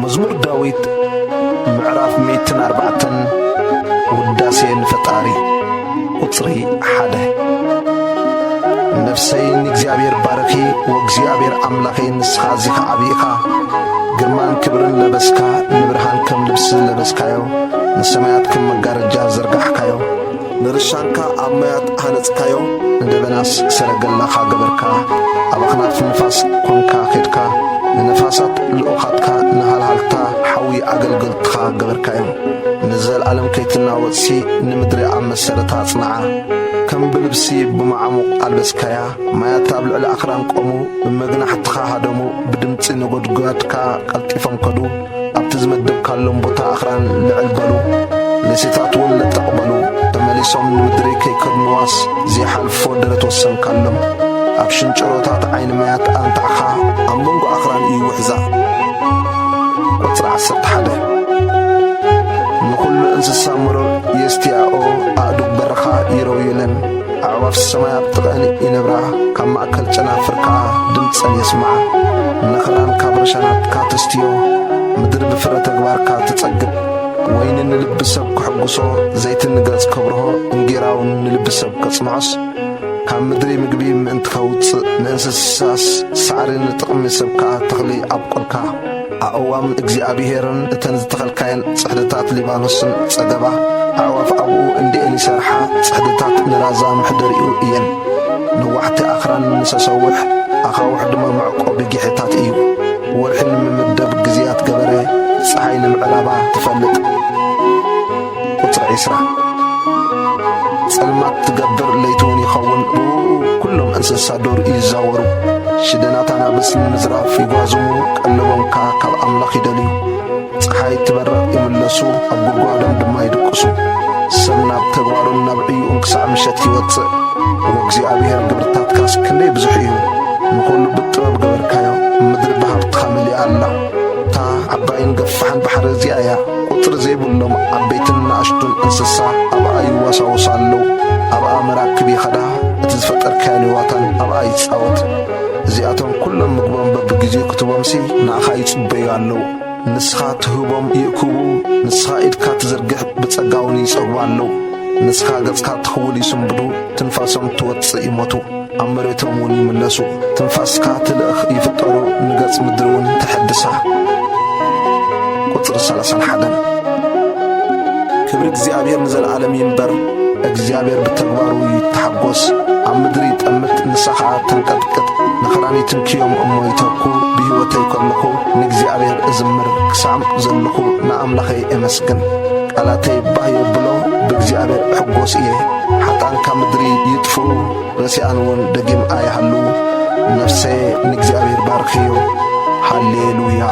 مزمور داويت معراف 104 وداسين فطاري قطري حده نفسين እግዚአብሔር ባረኺ ወእግዚአብሔር አምላኸ ንስኻዚኻ አብይኻ ግርማን ክብርን ለበስካ ንብርሃን ከም ልብስ ለበስካዮ ንሰማያት ከም መጋረጃ ዘርጋሕካዮ ንርሻንካ ኣብ ማያት ሃነጽካዮ እንደበናስ ሰረገላኻ ገበርካ ኣብ ኣኽናፍ ንፋስ ኮንካ ኼድካ ንነፋሳት ልኡኻትካ ንሃልሃልታ ሓዊ ኣገልገልትኻ ገበርካዮ ንዘለዓለም ከይትናወጽሲ ንምድሪ ኣብ መሰረታ ጽንዓ ከም ብልብሲ ብማዓሙቕ ኣልበስካያ ማያት ኣብ ልዕሊ ኣኽራን ቆሙ ብመግናሕትኻ ሃደሙ ብድምፂ ነጐድጓድካ ቀልጢፎም ከዱ ኣብቲ ዝመደብካሎም ቦታ ኣኽራን ልዕል በሉ ንሴታት እውን ለጠቕበሉ ተመሊሶም ንምድሪ ከይከድንዋስ ዘይሓልፎ ደረት ወሰንካሎም ኣብ ሽንጭሮታት ዓይኒ ማያት ኣንታዕኻ ኣብ መንጎ ኣኽራን እዩ ውሕዛ ቁጽሪ 11 ንኹሉ እንስሳ ምሩር የስትያኦ ኣእዱግ በረኻ ይረውዩለን ኣዕዋፍ ሰማይ ኣብ ጥቕአን ይነብራ ካብ ማእከል ጨናፍርካ ድምፀን የስምዓ ነኽራን ካብ ርሻናትካ ተስትዮ ምድሪ ብፍረ ተግባርካ ትጸግብ ወይኒ ንልቢ ሰብ ክሕጉሶ ዘይቲ ንገጽ ከብርሆ እንጌራውን ንልቢ ሰብ ከጽንዖስ ካብ ምድሪ ምግቢ ምእንቲ ከውፅእ ንእንስሳስ ሳዕሪ ንጥቕሚ ሰብካ ተኽሊ ኣብቈልካ ኣእዋም እግዚኣብሔርን እተን ዝተኸልካየን ጽሕድታት ሊባኖስን ጸገባ ኣዕዋፍ ኣብኡ እንዲአን ይሰርሓ ጽሕድታት ንራዛ ምሕደሪኡ እየን ንዋሕቲ ኣኽራን ንሰሰውሕ ኣኻውሕ ድማ መዕቆቢ ጊሒታት እዩ ወርሒ ንምምደብ ግዜያት ገበረ ፀሓይ ንምዕራባ ትፈልጥ ቁጽሪ 20 ጸልማት ትገብር ለይቱን ይኸውን ኩሎም እንስሳ ዱር ይዛወሩ ሽደናት ኣናብስ ንምዝራፍ ይጓዝሙ ቀለቦምካ ካብ ኣምላኽ ይደልዩ ፀሓይ ትበርቕ ይምለሱ ኣብ ጉድጓዶም ድማ ይድቅሱ ሰብ ናብ ተግባሩን ናብ ዕዩኡን ክሳዕ ምሸት ይወፅእ ወእግዚአብሔር ግብርታትካስ ክንደይ ብዙሕ እዩ ንኹሉ ብጥበብ ገበርካዮ ምድሪ ብሃብትኻ መሊኣ ኣላ እታ ዓባይን ገፋሕን ባሕሪ እዚኣ እያ ቁጥሪ ዘይብሎም ዓበይትን ንኣሽቱን እንስሳ ኣብኣ ይዋሳወሱ ኣለዉ ኣብኣ መራክብ ይኸዳ እቲ ዝፈጠርካዮ ሌዋታን ኣብኣ ይጻወት እዚኣቶም ኩሎም ምግቦም በብግዚኡ ክትቦምሲ ንኣኻ ይጽበዩ ኣለዉ ንስኻ ትህቦም ይእክቡ ንስኻ ኢድካ ትዘርግሕ ብጸጋውን ይጸግቡ ኣለዉ ንስኻ ገጽካ ትኽውል ይስንብዱ ትንፋሶም ትወፅእ ይሞቱ ኣብ መሬቶም እውን ይምለሱ ትንፋስካ ትልእኽ ይፍጠሩ ንገጽ ምድሪ እውን ትሕድሳ ቁጽሪ 31 ክብሪ እግዚኣብሔር ንዘለዓለም ይንበር እግዚኣብሔር ብተግባሩ ይተሓጐስ ኣብ ምድሪ ይጠምት ንስኻ ተንቀጥቅጥ ንኽራኒትን ክዮም እሞ ይተኩ ብሕይወተይ ከለኹ ንእግዚኣብሔር እዝምር ክሳዕ ዘለኹ ንኣምላኸይ እመስግን ቃላተይ ባህ የብሎ ብእግዚኣብሔር እሕጐስ እየ ሓጣን ካብ ምድሪ ይጥፍኡ ረሲኣን እውን ደጊም ኣይሃልዉ ነፍሰየ ንእግዚኣብሔር ባርኽዮ ሃሌሉያ